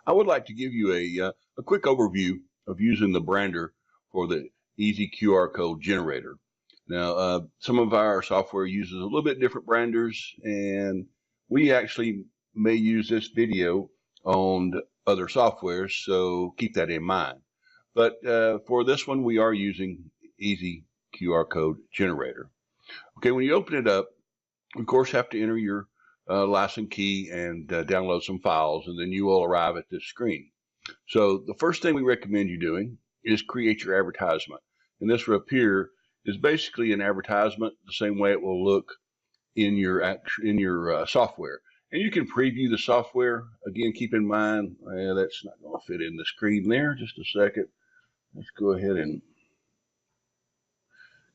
I would like to give you a quick overview of using the brander for the Easy QR code generator. Now, some of our software uses a little bit different branders, and we actually may use this video on other softwares, so keep that in mind. But for this one, we are using Easy QR code generator. Okay, when you open it up, of course, have to enter your license key and download some files, and then you will arrive at this screen. So the first thing we recommend you doing is create your advertisement. And this up here is basically an advertisement, the same way it will look in your software. And you can preview the software. Again, keep in mind, that's not going to fit in the screen there. Just a second. Let's go ahead and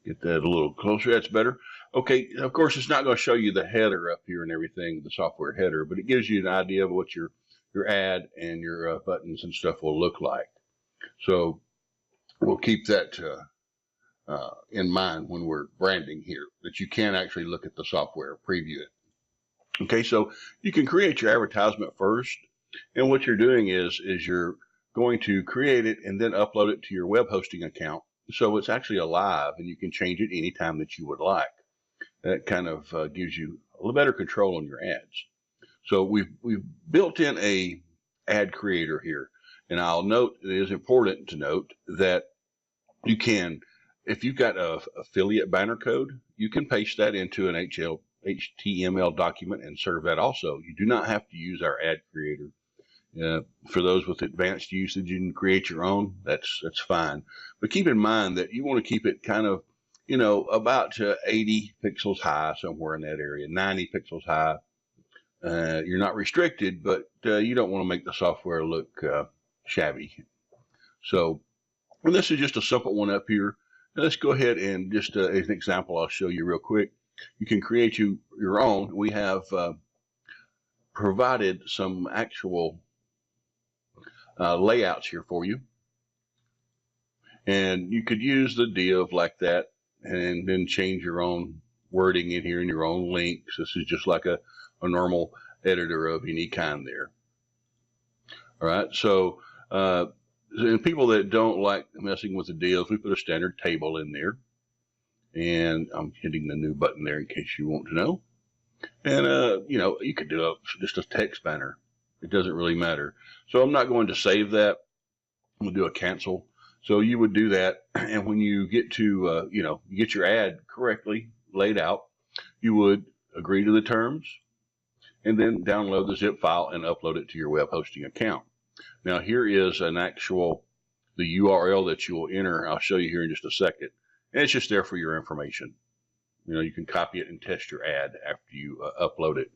get that a little closer. That's better. Okay, of course, it's not going to show you the header up here and everything, the software header, but it gives you an idea of what your ad and your buttons and stuff will look like. So we'll keep that in mind when we're branding here, that you can actually look at the software, preview it. Okay, so you can create your advertisement first, and what you're doing is you're going to create it and then upload it to your web hosting account. So it's actually alive, and you can change it anytime that you would like. That kind of gives you a little better control on your ads. So we've built in a ad creator here, and I'll note it is important to note that you can, if you've got an affiliate banner code, you can paste that into an HTML document and serve that also. You do not have to use our ad creator. For those with advanced usage, you can create your own. That's fine. But keep in mind that you want to keep it kind of, about 80 pixels high, somewhere in that area, 90 pixels high. You're not restricted, but you don't want to make the software look shabby. So, and this is just a simple one up here. Now let's go ahead and just as an example, I'll show you real quick. You can create your own. We have provided some actual layouts here for you, and you could use the div like that and then change your own wording in here and your own links. This is just like a normal editor of any kind there. All right, so and people that don't like messing with the divs, we put a standard table in there, and I'm hitting the new button there in case you want to know. And you could do just a text banner. It doesn't really matter. So I'm not going to save that. I'm going to do a cancel. So you would do that, and when you get to you get your ad correctly laid out, you would agree to the terms, and then download the zip file and upload it to your web hosting account. Now here is the URL that you will enter. I'll show you here in just a second, and it's just there for your information. You can copy it and test your ad after you upload it.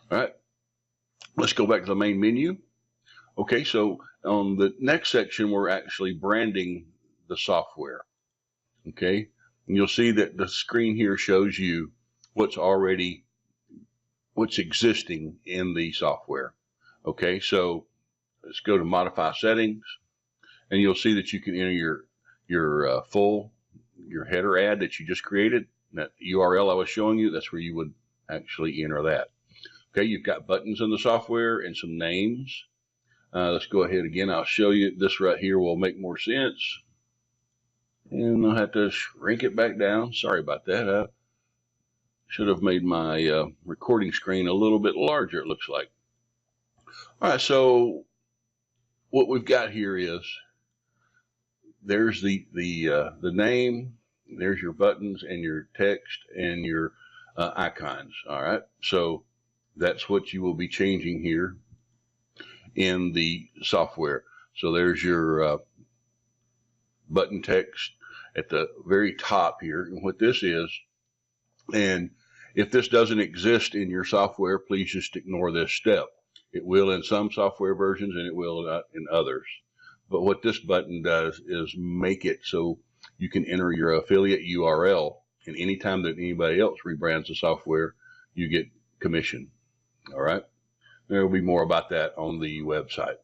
All right, let's go back to the main menu. Okay, so on the next section, we're actually branding the software. Okay, and you'll see that the screen here shows you what's existing in the software. Okay, so let's go to modify settings, and you'll see that you can enter your header ad that you just created. That URL I was showing you, that's where you would actually enter that. Okay, you've got buttons in the software and some names. Let's go ahead again. I'll show you this right here will make more sense. And I'll have to shrink it back down. Sorry about that. I should have made my recording screen a little bit larger, it looks like. All right, so what we've got here is there's the name, there's your buttons and your text and your icons. All right, so that's what you will be changing here in the software. So there's your button text at the very top here, and what this is. And if this doesn't exist in your software, please just ignore this step. It will in some software versions and it will not in others. But what this button does is make it so you can enter your affiliate URL, and anytime that anybody else rebrands the software, you get commission. All right, there will be more about that on the website.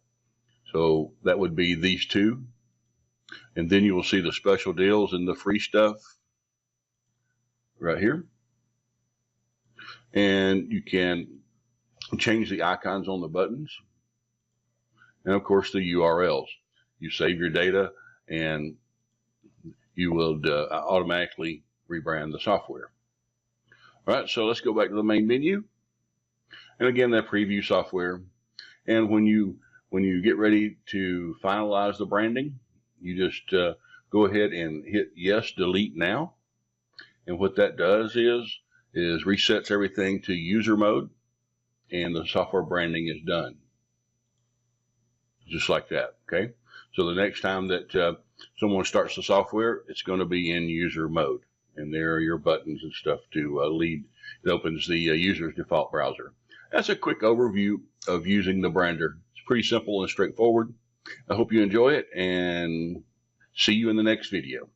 So that would be these two, and then you will see the special deals and the free stuff right here, and you can change the icons on the buttons. and of course the URLs. You save your data and you will automatically rebrand the software. All right, so let's go back to the main menu. And again, that preview software. And when you get ready to finalize the branding, you just go ahead and hit yes, delete now. And what that does is resets everything to user mode, and the software branding is done. Just like that, okay? So the next time that someone starts the software, it's going to be in user mode. And there are your buttons and stuff to lead. It opens the user's default browser. That's a quick overview of using the Brander. It's pretty simple and straightforward. I hope you enjoy it, and see you in the next video.